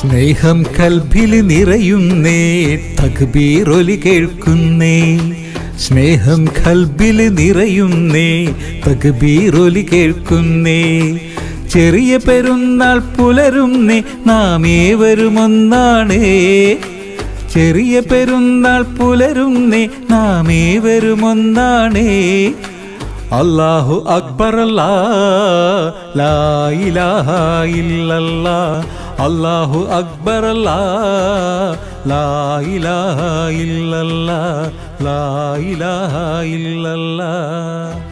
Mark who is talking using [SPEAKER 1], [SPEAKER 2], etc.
[SPEAKER 1] സ്നേഹം കൽബിൽ നിറയുന്നേ, തക്ബീറൊലി കേൾക്കുന്നേ. സ്നേഹം കൽബിൽ നിറയുന്നേ, തക്ബീറൊലി കേൾക്കുന്നേ. ചെറിയ പെരുന്നാൾ പുലരുന്നേ, നാം ഏവരുമൊന്നാണേ. ചെറിയ പെരുന്നാൾ പുലരുന്നേ, നാം ഏവരുമൊന്നാണേ. അല്ലാഹു അക്ബർ അല്ലാഹ്, ലാ ഇലാഹ ഇല്ലല്ലാഹ്. അല്ലാഹു അക്ബർ അല്ലാഹ്, ലാ ഇലാഹ ഇല്ലല്ലാഹ്, ലാ ഇലാഹ ഇല്ലല്ലാഹ്.